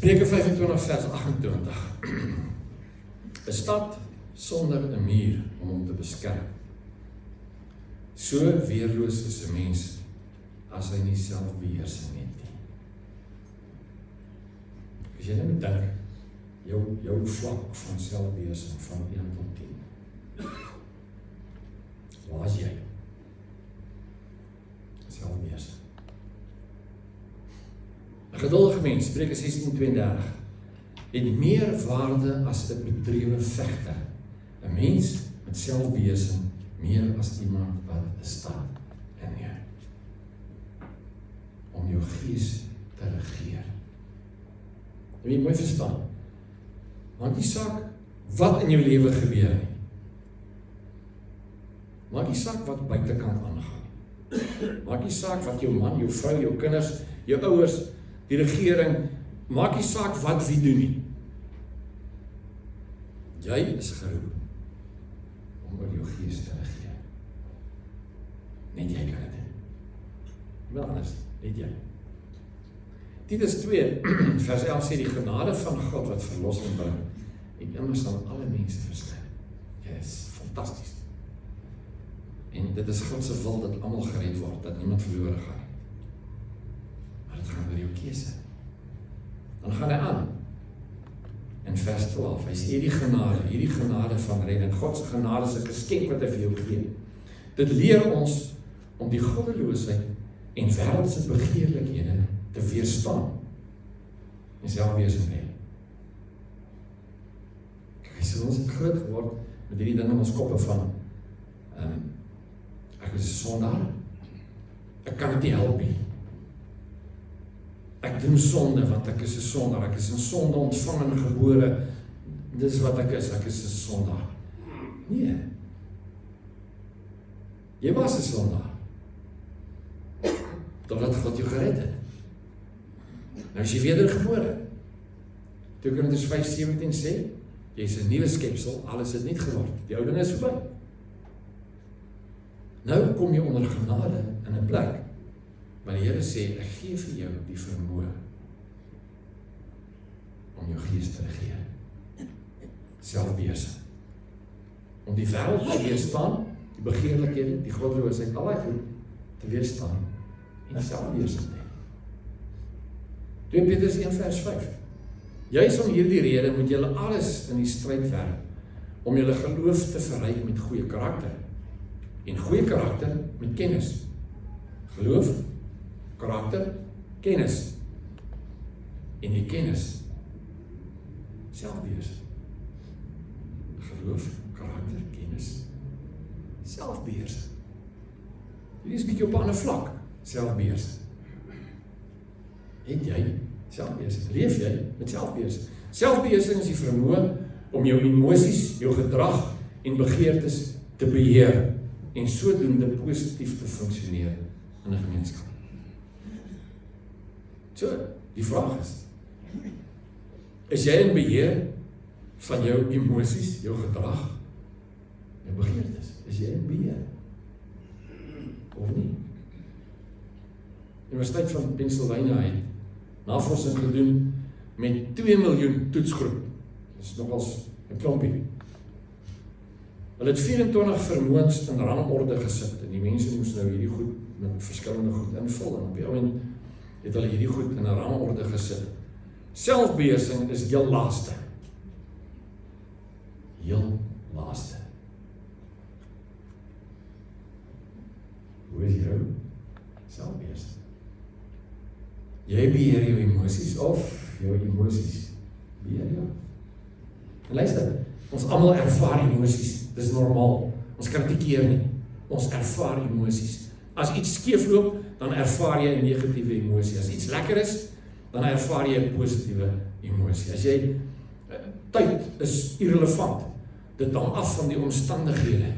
Spreuke 25 vers 28. 'n stad sonder 'n muur om hom te beskerm. So weerloos is 'n mens as hy nie selfbeheersing het nie. As jy net dink, jou vlak van selfbeheersing van 1 tot 10. Waar is jy? Selfbeheersing. 'n geduldige mens, Spreuke 16:32, het meer waarde as 'n bedrewe vegter. 'n mens met selfbeheersing meer as iemand wat 'n stad inneem. Om jou gees te regeer. Jy moet mooi verstaan. Maak nie saak wat in jou lewe gebeur nie. Maak nie saak wat buitekant aangaan. Maak nie saak wat jou man, jou vrou, jou kinders, jou ouers, die regering, maak nie saak wat wie doen nie. Jy is geroep om oor jou gees te regeer. Net jy kan dit doen. Wel anders, net jy. Titus 2 vers 11 sê die genade van God wat verlossing bring en immers aan alle mense verskyn. Yes, fantasties. En dit is God se wil dat almal gered word, dat niemand verlore gaan. Maar dit gaan oor jou keuse. Dan gaan hy aan. In vers 12, hy sê hierdie genade van redding, God se genade is 'n geskenk wat hy vir jou gee. Dit leer ons om die goddeloosheid en wêreldse begeerlikhede te weerstaan en selfbeheersing te hê. Kyk, so ons het groot geword met hierdie ding in ons koppe van ek is 'n sondaar, ek kan dit nie help nie. Ek doen sonde want ek is 'n sondaar, ek is in sonde ontvang en gebore, dis wat ek is 'n sondaar. Nee. Jy was 'n sondaar. Totdat God jou gered het. Nou is jy wedergebore. 2 Korintiërs 5:17 sê, jy is 'n nuwe skepsel, alles het nuut geword. Die ou ding is verby. Nou kom jy onder genade in 'n plek waar die Here sê, ek gee vir jou die vermoë om jou gees te regeer. Selfbeheersing. Om die wêreld te weerstaan, die begeerlikhede, die goddeloosheid, al daai goed te weerstaan en selfbeheersing te hê. 2 Petrus 1 vers 5. Juis om hierdie rede moet julle alles in die stryd werp om julle geloof te verryk met goeie karakter. En goeie karakter met kennis. Geloof, karakter, kennis. En die kennis, selfbeheersing. Geloof, karakter, kennis, selfbeheersing. Hierdie is 'n bietjie op 'n ander vlak, selfbeheersing. Het jy selfbeheersing? Leef jy met selfbeheersing? Selfbeheersing is die vermoë om jou emosies, jou gedrag en begeertes te beheer en sodoende positief te funksioneer in 'n gemeenskap. So, die vraag is jy in beheer van jou emosies, jou gedrag, jou begeertes? Is jy in beheer? Of nie? Universiteit van Pennsylvania het navorsing gedoen met 2 miljoen toetsgroep. Dit is nogals 'n klompie. Hulle het 24 vermoëns in rangorde gesit en die mense moes nou hierdie goed met verskillende goed invul en op die ouend het hulle hierdie goed in 'n rangorde gesit. Selfbeheersing is heel laaste. Heel laaste. Hoe is jou selfbeheersing? Jy beheer jou emosies of jou emosies beheer jou? En luister, ons almal ervaar emosies. Dis normaal. Ons kritikeer nie. Ons ervaar emosies. As iets skeefloop, dan ervaar jy 'n negatiewe emosie. As iets lekker is, dan ervaar jy 'n positiewe emosie. As jy tyd is irrelevant. Dit hang af van die omstandighede.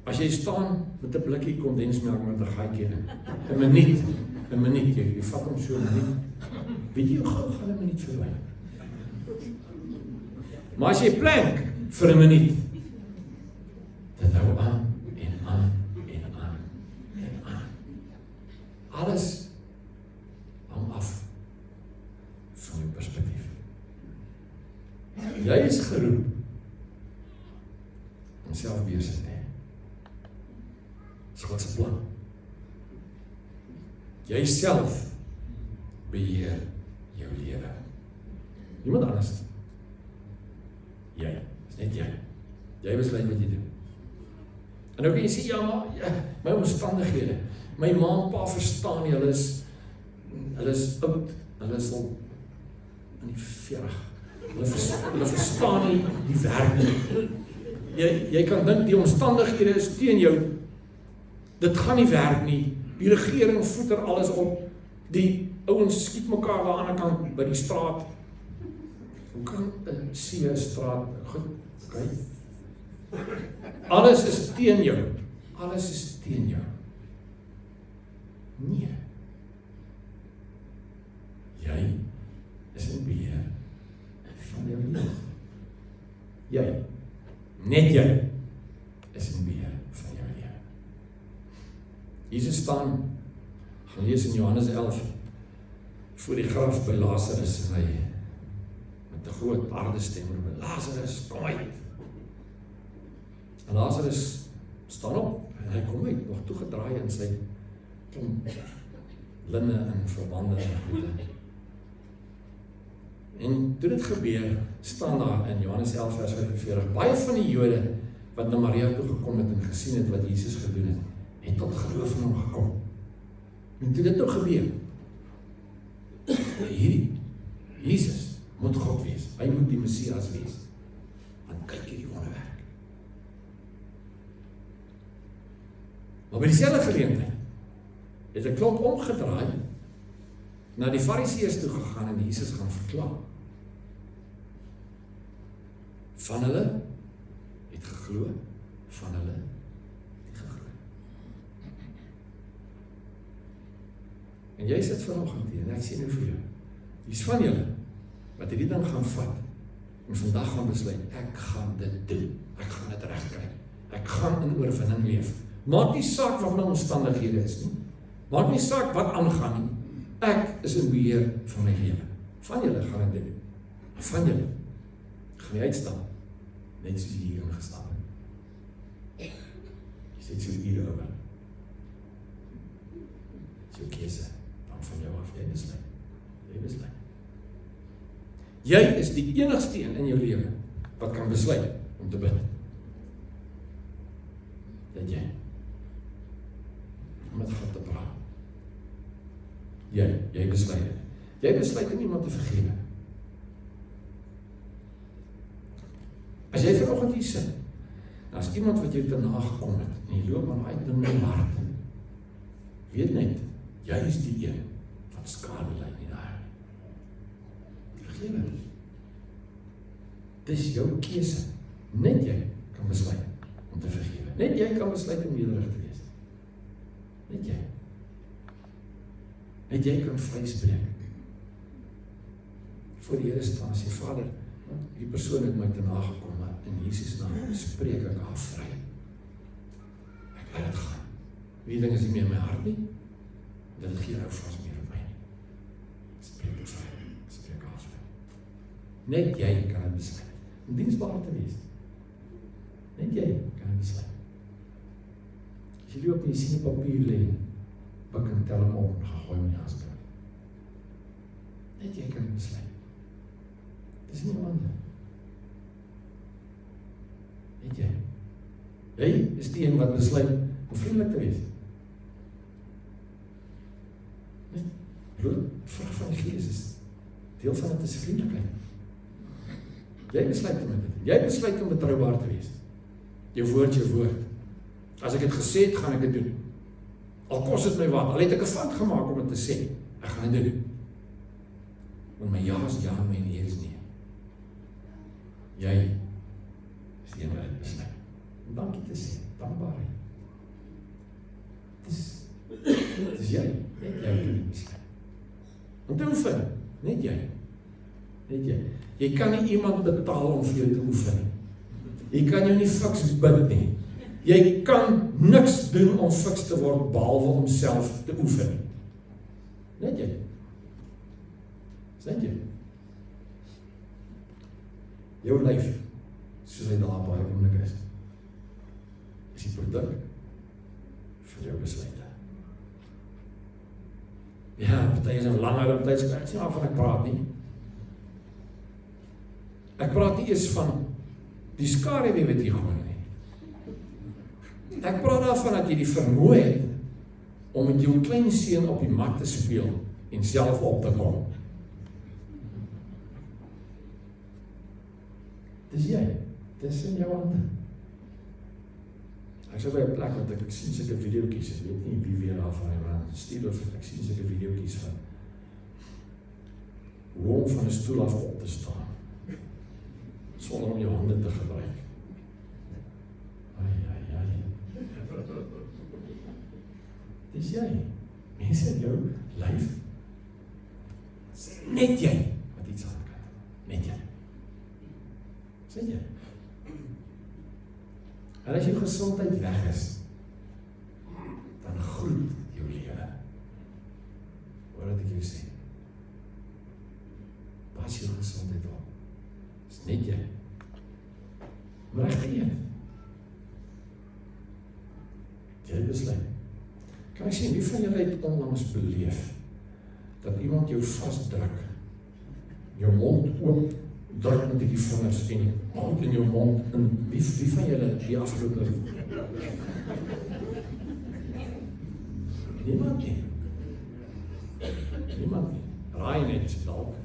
As jy staan met 'n blikkie kondensmelk met 'n gaatjie in, 'n minuut, jy vat hom so 'n minuut. Weet jy hoe gou gaan 'n minuut verby? Maar as jy plank vir 'n minuut, dit hou aan en aan en aan en aan. Alles hang af Jy is geroep om selfbeheersing te hê. Dis God se plan. Jy self beheer jou lewe. Niemand anders. Jy, dis net jy. Jy besluit wat jy doen. En nou kan jy sê, ja, maar my omstandighede, my ma en pa verstaan nie, hulle is oud, hulle is al in die 40. Hulle verstaan nie die werk nie. Jy kan dink die omstandighede is teen jou. Dit gaan nie werk nie. Die regering voeter alles op. Die ouens skiet mekaar aan die ander kant by die straat. Hoe kan 'n see straat goed? Okay. Alles is teen jou. Alles is teen jou. Nee. Jy is in beheer van jou lewe. Jy, net jy, is in beheer van jou lewe. Jesus staan, gaan lees in Johannes 11, voor die graf by Lazarus, en hy met 'n groot harde stem roep, Lazarus, kom uit. En Lazarus staan op, en hy kom uit, nog toegedraai in sy klomp linne en verbande en goede. En toe dit gebeur, staan daar in Johannes 11 vers 45, baie van die Jode wat na Maria toe gekom het en gesien het wat Jesus gedoen het, het tot geloof in hom gekom. En toe dit nou gebeur, hierdie Jesus moet God wees, hy moet die Messias wees, want kyk hierdie wonderwerk. Maar by dieselfde geleentheid het 'n klomp omgedraai, na die Fariseërs toe gegaan en Jesus gaan verklaar. Van hulle het geglo, van hulle het geglo. En jy sit vanoggend hier, en ek sê nou vir jou, hier's van julle, wat hierdie ding gaan vat, en vandag gaan besluit, ek gaan dit doen, ek gaan dit regkry, ek gaan in oorwinning leef. Maak nie saak wat my omstandighede is nie, maak nie saak wat aangaan nie, ek is in beheer van my lewe. Van julle gaan dit doen, van julle gaan nie uitstaan, net soos hier ingestap het. Jy sê so hier oor. Dis jou keuse, dan van jou af, jy besluit. Jy besluit. Jy is die enigste een in jou lewe wat kan besluit om te bid. Dit jy. Om met God te praat. Jy besluit dit. Jy besluit om iemand te vergewe. As jy vanoggend hier sit, as iemand wat jy te nagekom het, en jy loop aan uit in jou hart, weet net, jy is die een wat skade ly nie daar. Vergewe. Dis jou keuse. Net jy kan besluit om te vergewe. Net jy kan besluit om nederig te wees. Net jy. Net jy kan vryspreek. Voor die Here staan, sê Vader, die persoon het my te nagekom, maar in Jesus naam spreek ek haar vry. Ek laat dit gaan. Die ding is nie meer in my hart nie, dit gee nou vast meer op my nie. Spreek dit vry, spreek haar vry. Net jy kan het besluit, om diensbaar te wees. Net jy kan het besluit. As jy loop en jy sien die papier lê, pik en tel hom op en gaan gooi met die handskrift. Net jy kan het besluit. Dis nie ander. Net jy. Jy is die een wat besluit om vriendelik te wees. Net vraag van die Gees is deel van dit is vriendelikheid. Jy besluit om dit. Jy besluit om betroubaar te wees. Jou woord. As ek het gesê het, gaan ek dit doen. Al kos het my wat, al het ek 'n fout gemaak om dit te sê, ek gaan dit doen. Want my ja is ja, my nee is nee. Jy is die een wat dit besluit. Om dankie te sê, dankbaarheid. Dis jy, net jy doen die besluit. Om te oefen, net jy. Net jy. Jy kan nie iemand betaal om vir jou te oefen. Jy kan jou nie fiks bid nie. Jy kan niks doen om fiks te word, behalwe om self te oefen. Net jy. Net jy. Jou lyf, soos hy daar baie oomblik is die produk vir jou besluite. Ja, party is 'n langer tydspad, sien waarvan ek praat nie. Ek praat nie eers van die skaduwee wat jy gooi nie. Ek praat daarvan dat jy die vermoë het om met jou klein seun op die mat te speel en self op te kom. Dis jy, dis in jou hande. Ek sê by 'n plek wat ek sien sulke videoetjies, ek weet nie wie weer daarvan stuur of ek sien sulke videoetjies van hoe om van 'n stoel af op te staan sonder om jou hande te gebruik. Dis jy, mense in jou lyf, net jy wat iets aan kan, net jy. Sien jy? En as jou gesondheid weg is, dan groet jou lewe. Hoor wat ek jou sê. Pas jou gesondheid op. Dis net jy. Maar reg gee. Jy besluit. Kan ek sê, wie van julle het onlangs beleef dat iemand jou vasdruk, jou mond oop, druk met die vingers en hand in jou mond, en wie van julle die afgelope niemand nie. Niemand nie. Raai net dalk.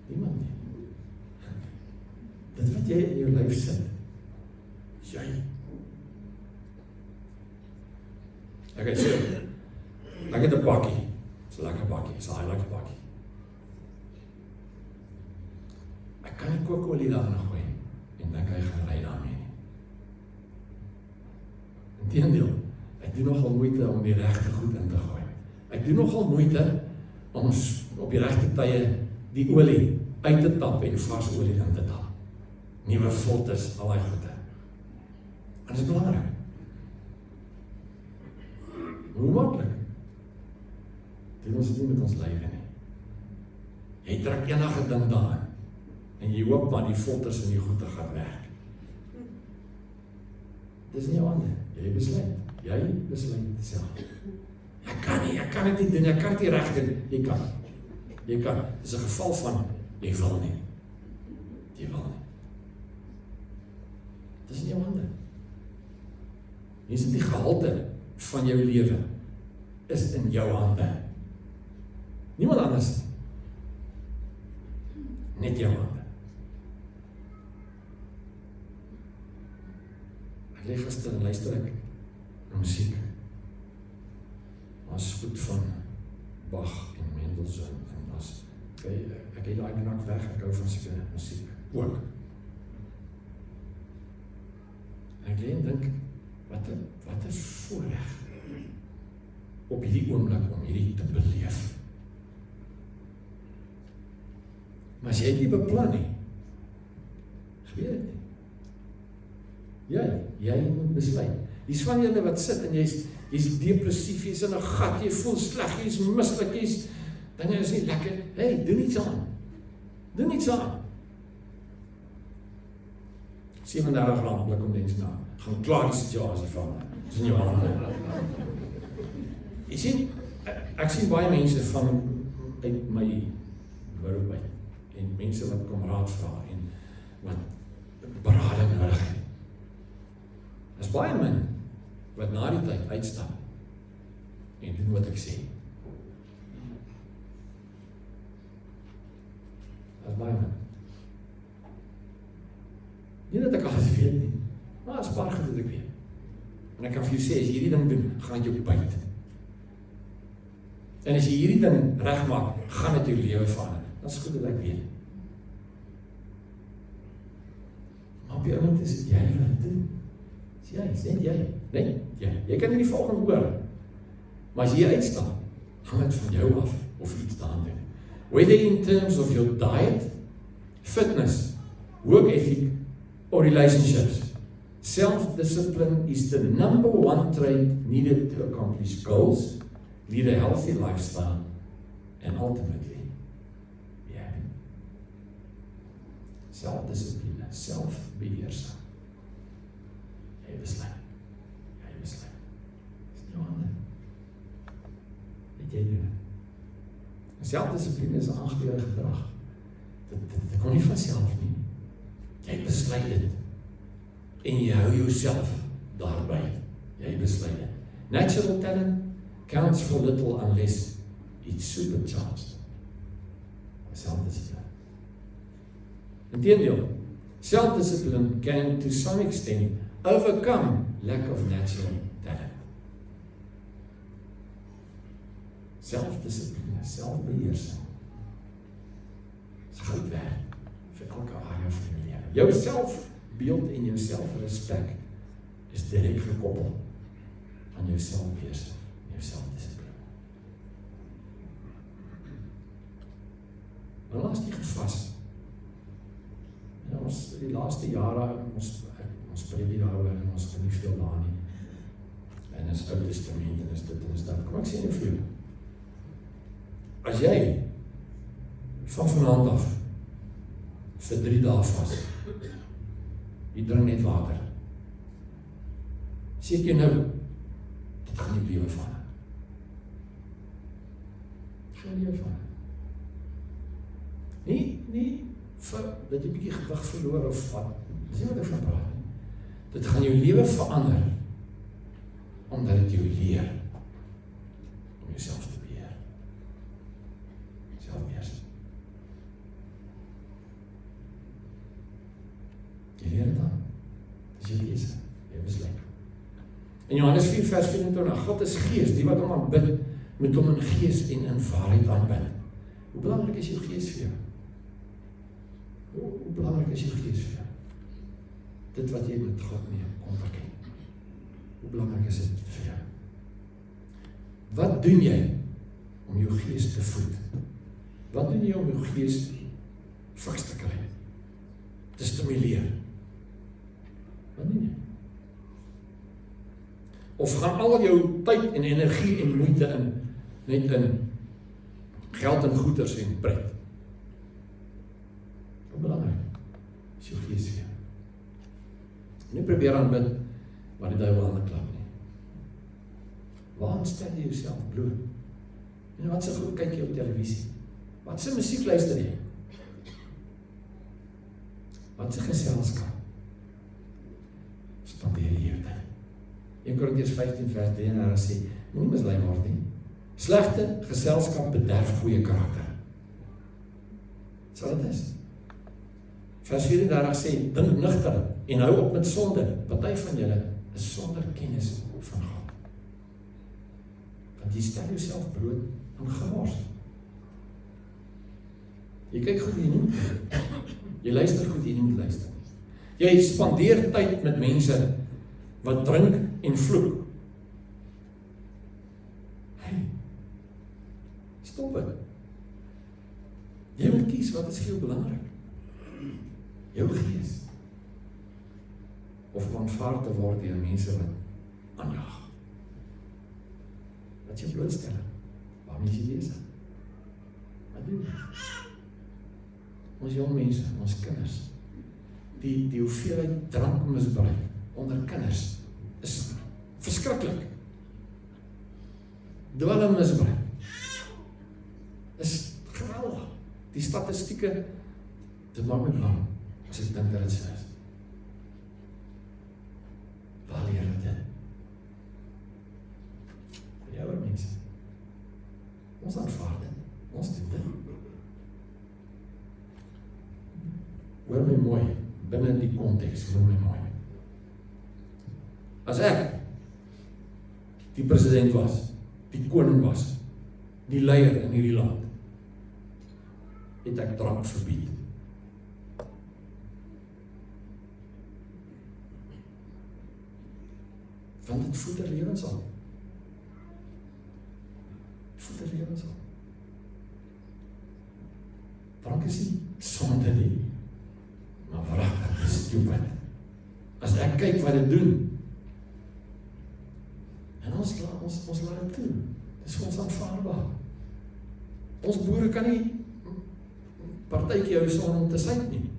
Niemand nie. Dit wat jy in jou lyf sit, is jy. Ek het sê, ek het 'n bakkie. Dis 'n lekker bakkie, dis 'n lekker bakkie. Ek kan nie kookolie daarin gooi en dink hy gaan ry daarmee nie. Inteendeel, ek doen nogal moeite om die regte goed in te gooi. Ek doen nogal moeite om op die regte tye die olie uit te tap en vars olie in te tap. Nuwe filters, al die goede. En dit is belangrik. Hoe makkelijk? Doen ons dit nie met ons lywe nie. Jy trek enige ding daarin en jy hoop maar die filters en die goede gaan werk. Dit is nie jou hande. Jy besluit. Jy besluit self. Ek kan dit nie doen, ek kan dit nie reg doen. Jy kan. Dit is 'n geval van jy wil nie. Jy wil nie. Dit is nie jou hande. Jy is die gehalte van jou lewe is in jou hande. Niemand anders. Net jou hande. Ek lê gister en luister ek na musiek. Was goed van Bach en Mendelssohn en was ek het daai knak weg, ek hou van sulke musiek ook. En ek lê en dink wat 'n voorreg op hierdie oomblik om hierdie te beleef. Maar as jy het nie beplan nie, gebeur dit nie. Jy moet besluit. Dis van julle wat sit en jy's depressief, jy's in 'n gat, jy voel sleg, jy's mislik, dinge is nie lekker. Hey, doen iets aan. Doen iets aan. 37 rand blik om mens na. Gaan klaar die situasie van my. Dis in jou hande. Jy sien, ek sien baie mense van uit my beroep uit. En mense wat kom raad vra en wat berading nodig het. Is baie min wat na die tyd uitstap en doen wat ek sê. Is baie min. Nie dat ek alles weet nie, maar is baie goed dat ek weet. En ek kan vir jou sê, as jy hierdie ding doen, gaan jy byt. En as jy hierdie ding regmaak, gaan dit jou lewe verander. Dat is goed dat ek weet. Maar op die oomlik is dit jy wat doen. Is net jy. Nee, jy kan nie die volgende hoor. Maar as jy uitstaan, hang dit van jou af of iets daan doen. Whether in terms of your diet, fitness, work ethic, or relationships, self-discipline is the number one trait needed to accomplish goals, lead a healthy lifestyle, and ultimately selfdissipline, selfbeheersing. Jy besluit. Dis in jou hande. Weet jy doen. Selfdissipline is 'n aangeleerde gedrag. Dit kom nie van self nie. Jy besluit dit. En jy hou jouself daarby. Jy besluit dit. Natural talent counts for little unless it's supercharged. Selfdissipline. Inteendeel, self-discipline can to some extent overcome lack of natural talent. Selfdissipline, selfbeheersing. Dis goud werk vir elke area van jou lewe. Jou selfbeeld en jou selfrespek is direk gekoppel aan jou selfbeheersing, jou selfdissipline. Maar laat jy gevas. Ja, ons die laaste jare ons preek nie daaroor en ons kan nie veel daar nie. En is Ou Testament en is dit en is dat. Kom ek sê nie vir jou. As jy van vanaand af vir 3 dae vas, jy drink net water. Sê ek jy nou, dit gaan nie lewe van. Gaan lewe van. Nie, dat jy bietjie gewig verloor of wat. Dis nie wat ek van praat. Dit gaan jou lewe verander, omdat dit jou leer om jouself te beheer. Selfbeheersing. Jy leer dit aan. Dis jou lees, jy besluit. In Johannes 4 vers 24, God is gees, die wat hom aanbid, moet hom in gees en in waarheid aanbid. Hoe belangrik is jou gees vir jou? Hoe belangrik is jou gees vir jou? Dit wat jy met God mee kontak het. Hoe belangrik is dit vir jou? Wat doen jy om jou gees te voed? Wat doen jy om jou gees fiks te kry? Te stimuleer? Wat doen jy? Of gaan al jou tyd en energie en moeite net in geld en goeders en pret? Hoe belangrik is jou gees vir jou? Nie probeer aanbid waar die duiwel aan die klap nie. Waarom stel jy jouself bloot? En wat se goed kyk jy op televisie? Wat se musiek luister jy? Wat se geselskap spandeer jy jou tyd? 1 Korintiërs 15 vers 3 sê, moenie mislei word nie. Slegte geselskap bederf goeie karakter. Sal dit is? Vers 34 sê, dink nugter en hou op met sonde. Party van julle is sonder kennis van God. Want jy stel jouself bloot aan gemors. Jy kyk goed jy nie moet kyk. Jy luister goed jy nie moet luister. Jy spandeer tyd met mense wat drink en vloek. Hey, stop het. Jy moet kies wat is veel belangrik. Jou gees. Of om aanvaar te word deur mense wat aanjaag. Wat jy blootstel. Waarom is jy besig? Wat doen jy? Ons jong mense, ons kinders, die hoeveelheid drankmisbruik onder kinders is verskriklik. Dwelmmisbruik is geweldig. Die statistieke, dit maak my bang, as ek dink dat dit so is. Waar leer dit? Vir jou mense. Ons aanvaar dit. Ons doen dit. Hoor my mooi, binne die konteks, hoor my mooi. As ek die president was, die koning was, die leier in hierdie land, het ek drank verbied. Want dit voed 'n lewens aan. Voed 'n lewens aan. Drank is nie sonde nie, maar wragtig is stupid. As ek kyk wat dit doen, en ons laat dit toe, dit is vir ons aanvaarbaar. Ons boere kan nie partytjie hou sonder om te suip nie.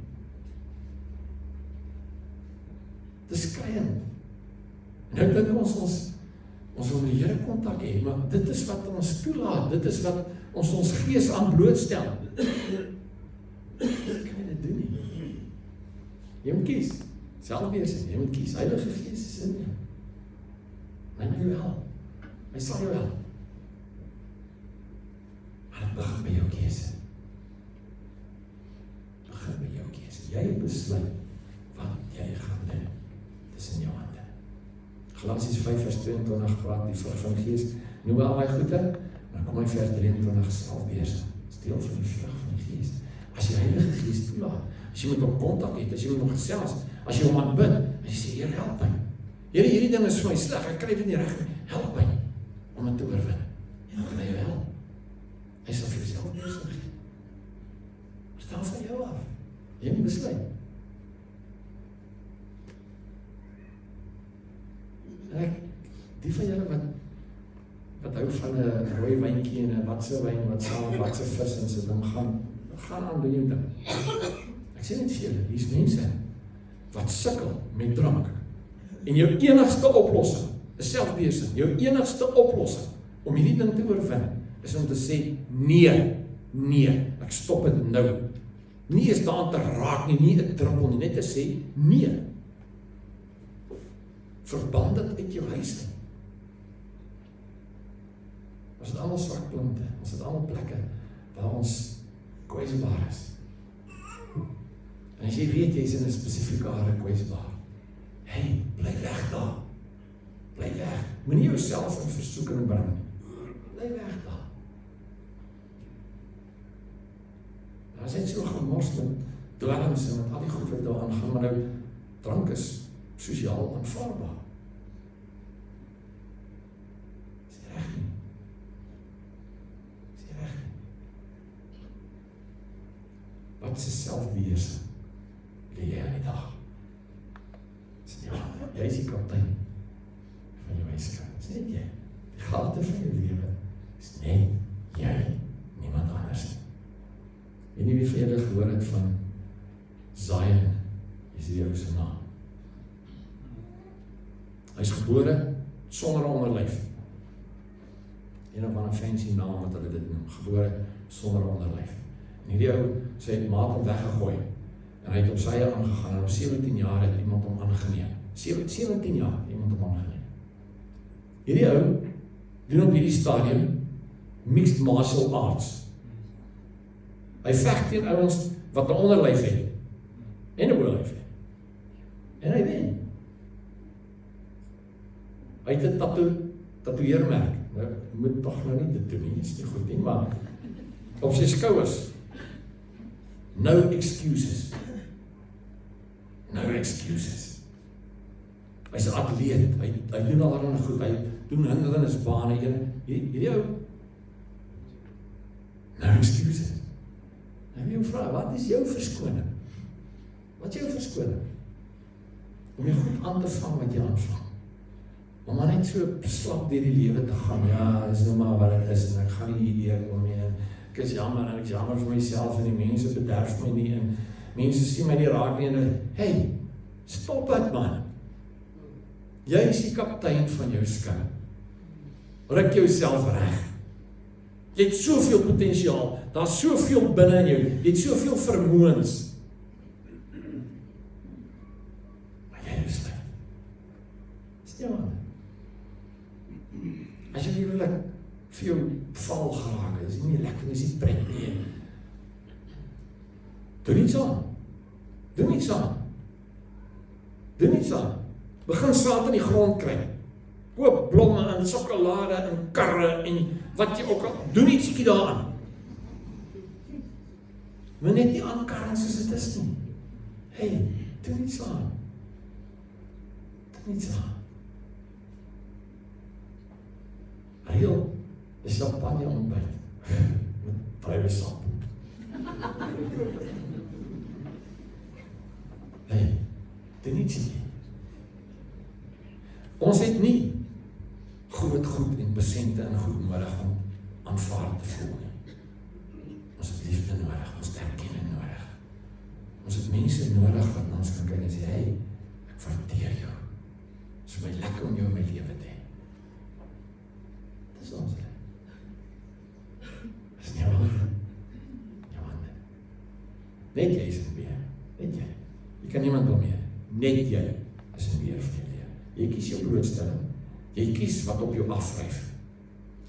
vyand. En nou dink ons wil met die Here kontak hê, maar dit is wat ons toelaat, dit is wat ons gees aan blootstel. Kan jy dit doen nie? Jy moet kies, selfbeheersing, jy moet kies, Heilige Gees is in jou. Hy wil jou help, hy sal jou help. Maar het begin by jou keuse. Begin by jou keuse. Jy besluit wat jy gaan doen. Dit is in jou hande. Galasiërs 5:22 praat die vrug van die Gees. Noem al my goede, dan kom hy vers 23 selfbeheersing. Dis deel van die vrug van die Gees. As jy Heilige Gees toelaat, as jy met hom kontak het, as jy met hom gesels, as jy hom aanbid, as jy sê, Here, help my. Here, hierdie ding is vir my sleg, ek kry dit nie reg nie. Help my om dit te oorwin. En dan gaan hy jou help. Hy sal vir jouself beheersing gee. Het staan van jou af. Jy moet besluit. En die van julle wat hou van 'n rooi wyntjie en 'n watse wyn, wat saam met watse vis en so ding gaan aan doen jou ding. Ek sê net vir julle, hier's mense wat sukkel met drank. En jou enigste oplossing is selfbeheersing. Jou enigste oplossing om hierdie ding te oorwin is om te sê nee, ek stop dit nou. Nie is daar te raak nie 'n druppel nie, net te sê nee. Verband dit uit jou huis nie. Ons het almal swak punte, ons het almal plekke waar ons kwesbaar is. En as jy weet jy is in 'n spesifieke area kwesbaar, hey, bly weg daar. Bly weg. Moenie jouself in versoeking bring. Bly weg daar. As jy so gemors met dwelms en met al die goed wat daar aangaan, maar nou drank is sosiaal aanvaarbaar. Is nie reg nie. Is nie reg nie. Wat is selfbeheersing? Lê jy aan die dag? Is nie waar. Jy is die kaptein van jou huiskap. Is net jy. Die gehalte van jou lewe is net jy, niemand anders nie. Weet nie wie van julle gehoor het van Zion, is die ou se naam. Hy is gebore sonder 'n onderlyf. Een of ander fancy naam wat hulle dit noem, gebore sonder 'n onderlyf. En hierdie ou sy maat hom weggegooi en hy het op sy eie aangegaan en op 17 jaar het iemand hom aangeneem. 17 jaar iemand hom aangeneem. Hierdie ou doen op hierdie stadium mixed martial arts. Hy veg teen ouens wat 'n onderlyf het en 'n boonlyf het. En hy wen. Hy het 'n tatoeëermerk. Nou, moet tog nou nie dit doen nie, is nie goed nie, maar op sy skouers. No excuses. No excuses. Hy's 'n atleet, hy doen allerlei goed, hy doen hindernisbane, hierdie ou, no excuses. En jou vra, wat is jou verskoning? Wat is jou verskoning? Om jy goed aan te vang wat jy aanvang. Om maar net so slap deur die lewe te gaan, ja, dis nou maar wat het is, en ek gaan nie hierdeur om mee, ek is jammer, en ek is jammer vir myself, en die mense bederf my nie, en mense sien my nie raak nie, en hey, stop het man. Jy is die kaptein van jou skip. Ryk jouself reg. Jy het soveel potensiaal, daar is soveel binne in jou, jy het soveel vermoëns. Maar jy besluit. Dis nie aan. As jy liewelik vir jou val geraak, is nie lekker, is nie pret nie. Doen iets aan. Doen iets aan. Doen iets aan. Begin saad in die grond kry. Koop blomme en sjokolade en karre en wat jy ook al, doen ietsiekie daaraan. Maar net nie aankarring soos dit is nie. Hey, doen iets aan. Doen iets aan. Heel, is champagne ontbyt. Met druiwesap. Hey, doen ietsie. Ons het nie groot goed en besente en goed nodig om aanvaard te voel nie. Ons het liefde nodig, ons het erkenning nodig. Ons het mense nodig wat ons kan kyk en sê, hey, ek waardeer jou. is vir my lekker om jou in my lewe te hê. Dis ons. Dis nie waar. Net jy is in beheer. Net jy. Jy kan niemand blameer. Net jy is in beheer van jou lewe. Jy kies jou blootstelling. Jy kies wat op jou afdryf.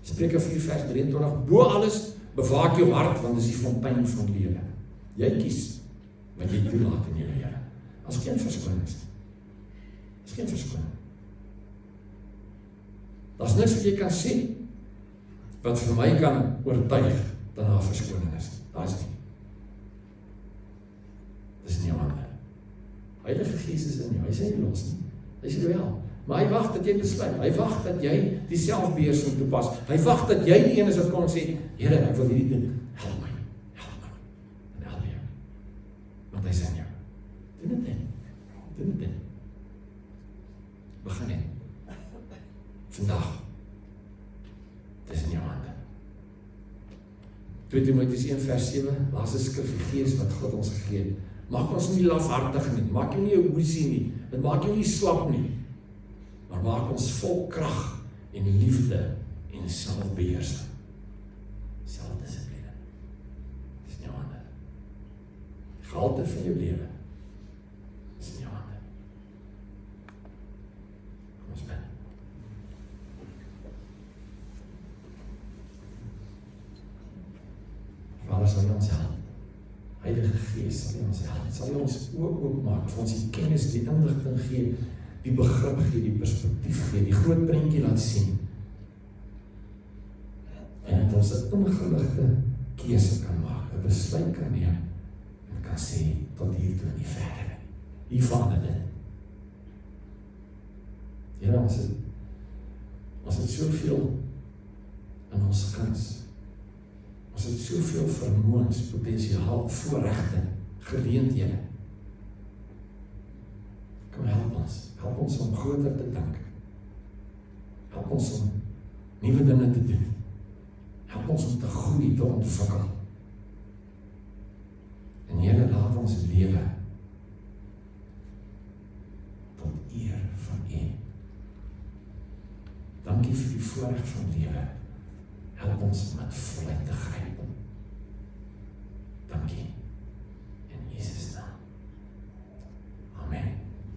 Spreuke 4 vers 23, bo alles bewaak jou hart, want dis die fontein van lewe. Jy kies wat jy toelaat in jou lewe. As geen verskoning. As geen verskoning. Daar's niks wat jy kan sê wat vir my kan oortuig dat daar verskoning is. Daar is nie. Dis nie jou hande. Heilige Gees is in jou. Hy sê nie los nie. Hy sê wel. Maar hy wag dat jy besluit. Hy wag dat jy die selfbeheersing toepas. Hy wag dat jy die een is wat kon sê, Here, ek wil hierdie ding, help my. En help jou. Want hy sê in jou. Doen dit. Begin net. Vandag. Dis in jou hande. 2 Timoteus 1 vers 7, laaste skrif, die Gees wat God ons gegee het. Maak ons nie lafhartig nie, maak jou nie 'n hoesie nie, dit maak jou nie slap nie, maar maak ons vol krag en liefde en selfbeheersing. Selfdissipline. Dis in jou hande. Gehalte van jou lewe is in jou hande. Kom ons bid. Vader, sal jy ons help. Heilige Gees sal ons help, sal ons oopmaak, vir ons die kennis, die inligting gee, die begrip gee, die perspektief gee, die groot prentjie laat sien. En dat ons 'n ingeligte keuse kan maak, 'n besluit kan neem, en kan sê, tot hier toe en nie verder. Hier verander dit. Here, ons het soveel in ons guns. Ons het soveel vermoëns, potensiaal, voorregte, geleenthede. Kom help ons om groter te dink. Help ons om nuwe dinge te doen. Help ons om te groei, te ontwikkel. En Here, laat ons lewe tot eer van U. Dankie vir die voorreg van lewe. Help ons met volheid te gryp.